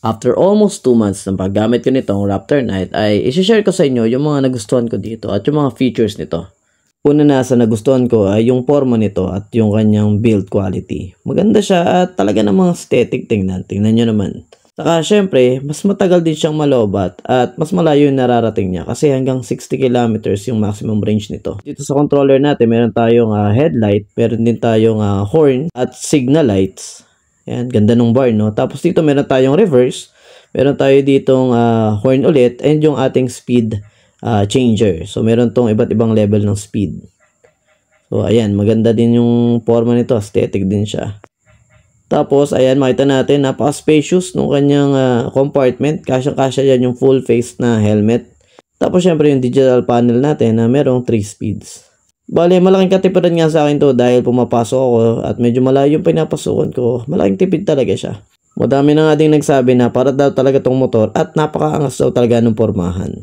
After almost 2 months ng paggamit ko nitong Raptor Knight ay isi-share ko sa inyo yung mga nagustuhan ko dito at yung mga features nito. Una na sa nagustuhan ko ay yung forma nito at yung kanyang build quality. Maganda siya at talaga namang aesthetic tingnan. Tingnan nyo naman. Saka syempre, mas matagal din siyang malobat at mas malayo yung nararating niya kasi hanggang 60 kilometers yung maximum range nito. Dito sa controller natin, meron tayong headlight, meron din tayong horn at signal lights. Ayan, ganda nung bar, no? Tapos dito meron tayong reverse, meron tayo ditong horn ulit, and yung ating speed changer. So meron tong iba't ibang level ng speed. So ayan, maganda din yung forma nito, aesthetic din siya. Tapos ayan, makita natin, napaka-spacious nung kanyang compartment. Kasya-kasya yan yung full face na helmet. Tapos syempre yung digital panel natin na merong 3 speeds. Bale, malaking katipiran nga sa akin to dahil pumapasok ako at medyo malayo yung pinapasukan ko. Malaking tipid talaga siya. Madami na nga ding nagsabi na para daw talaga tong motor at napakaangas daw talaga ng pormahan.